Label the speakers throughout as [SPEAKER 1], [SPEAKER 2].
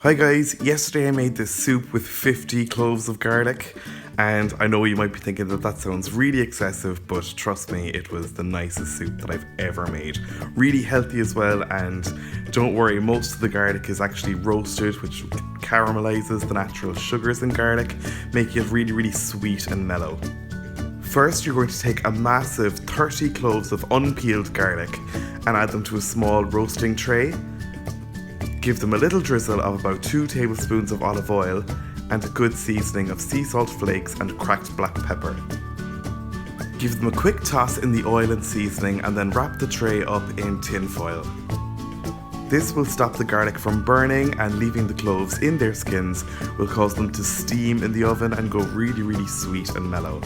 [SPEAKER 1] Hi guys, yesterday I made this soup with 50 cloves of garlic, and I know you might be thinking that sounds really excessive, but trust me, it was the nicest soup that I've ever made. Really healthy as well, and don't worry, most of the garlic is actually roasted, which caramelizes the natural sugars in garlic, making it really sweet and mellow. First, you're going to take a massive 30 cloves of unpeeled garlic and add them to a small roasting tray. Give them a little drizzle of about 2 tablespoons of olive oil and a good seasoning of sea salt flakes and cracked black pepper. Give them a quick toss in the oil and seasoning and then wrap the tray up in tin foil. This will stop the garlic from burning, and leaving the cloves in their skins will cause them to steam in the oven and go really sweet and mellow.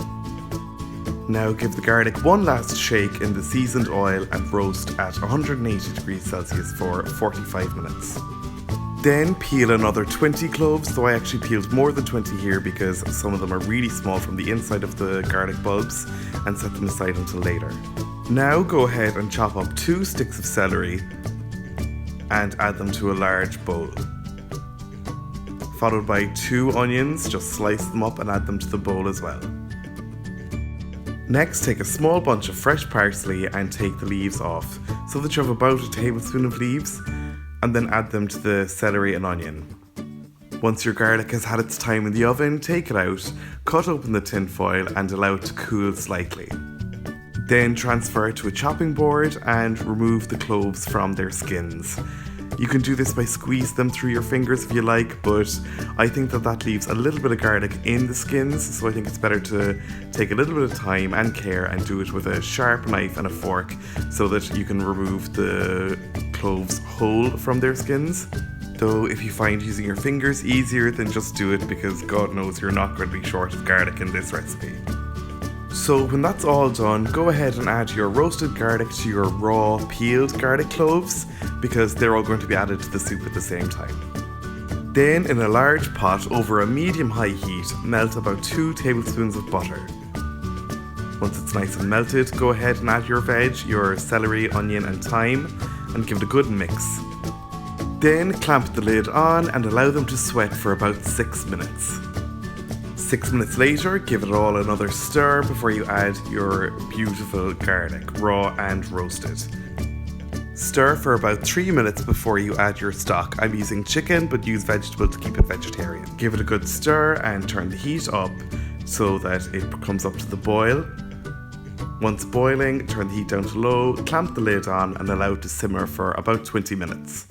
[SPEAKER 1] Now give the garlic one last shake in the seasoned oil and roast at 180 degrees Celsius for 45 minutes. Then peel another 20 cloves, so I actually peeled more than 20 here because some of them are really small from the inside of the garlic bulbs, and set them aside until later. Now go ahead and chop up 2 sticks of celery and add them to a large bowl. Followed by 2 onions, just slice them up and add them to the bowl as well. Next, take a small bunch of fresh parsley and take the leaves off, so that you have about a tablespoon of leaves, and then add them to the celery and onion. Once your garlic has had its time in the oven, take it out, cut open the tin foil and allow it to cool slightly. Then transfer it to a chopping board and remove the cloves from their skins. You can do this by squeezing them through your fingers if you like, but I think that leaves a little bit of garlic in the skins, so I think it's better to take a little bit of time and care and do it with a sharp knife and a fork so that you can remove the cloves whole from their skins. Though if you find using your fingers easier, then just do it, because God knows you're not going to be short of garlic in this recipe. So when that's all done, go ahead and add your roasted garlic to your raw peeled garlic cloves, because they're all going to be added to the soup at the same time. Then in a large pot over a medium-high heat, melt about 2 tablespoons of butter. Once it's nice and melted, go ahead and add your veg, your celery, onion and thyme, and give it a good mix. Then clamp the lid on and allow them to sweat for about 6 minutes. 6 minutes later, give it all another stir before you add your beautiful garlic, raw and roasted. Stir for about 3 minutes before you add your stock. I'm using chicken, but use vegetable to keep it vegetarian. Give it a good stir and turn the heat up so that it comes up to the boil. Once boiling, turn the heat down to low, clamp the lid on and allow it to simmer for about 20 minutes.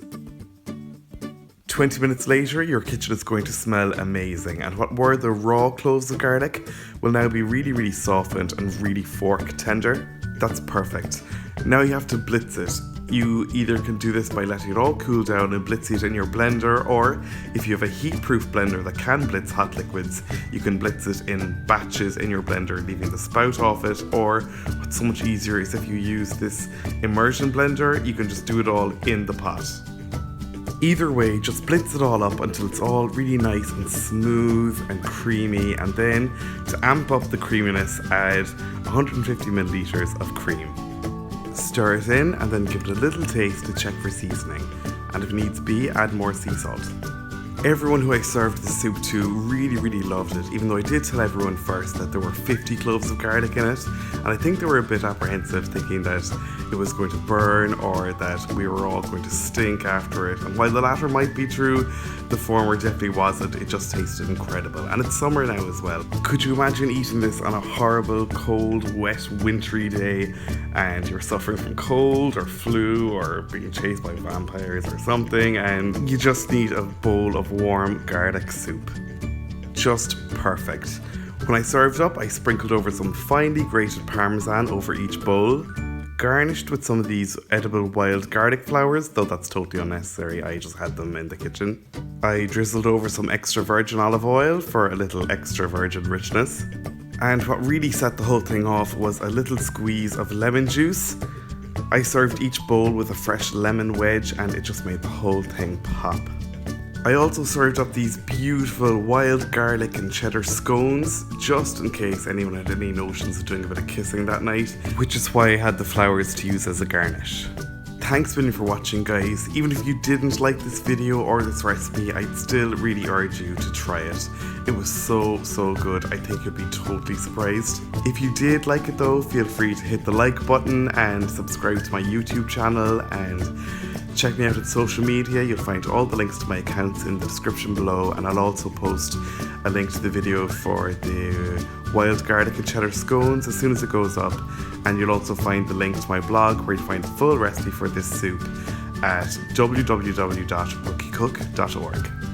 [SPEAKER 1] 20 minutes later, your kitchen is going to smell amazing, and what were the raw cloves of garlic will now be really softened and really fork tender. That's perfect. Now you have to blitz it. You either can do this by letting it all cool down and blitz it in your blender, or if you have a heat-proof blender that can blitz hot liquids, you can blitz it in batches in your blender, leaving the spout off it. Or what's so much easier is if you use this immersion blender, you can just do it all in the pot. Either way, just blitz it all up until it's all really nice and smooth and creamy, and then to amp up the creaminess, add 150 milliliters of cream. Stir it in and then give it a little taste to check for seasoning, and if needs be, add more sea salt. Everyone who I served the soup to really loved it, even though I did tell everyone first that there were 50 cloves of garlic in it, and I think they were a bit apprehensive, thinking that it was going to burn or that we were all going to stink after it. And while the latter might be true, the former definitely wasn't. It just tasted incredible, and it's summer now as well. Could you imagine eating this on a horrible, cold, wet, wintry day and you're suffering from cold or flu or being chased by vampires or something, and you just need a bowl of warm garlic soup? Just perfect. When I served up, I sprinkled over some finely grated parmesan over each bowl, garnished with some of these edible wild garlic flowers, though that's totally unnecessary, I just had them in the kitchen. I drizzled over some extra virgin olive oil for a little extra virgin richness. And what really set the whole thing off was a little squeeze of lemon juice. I served each bowl with a fresh lemon wedge, and it just made the whole thing pop. I also served up these beautiful wild garlic and cheddar scones, just in case anyone had any notions of doing a bit of kissing that night, which is why I had the flowers to use as a garnish. Thanks a million for watching, guys. Even if you didn't like this video or this recipe, I'd still really urge you to try it. It was so good. I think you'll be totally surprised. If you did like it though, feel free to hit the like button and subscribe to my YouTube channel and check me out on social media. You'll find all the links to my accounts in the description below, and I'll also post a link to the video for the wild garlic and cheddar scones as soon as it goes up. And you'll also find the link to my blog where you find the full recipe for this soup at www.rookiecook.org.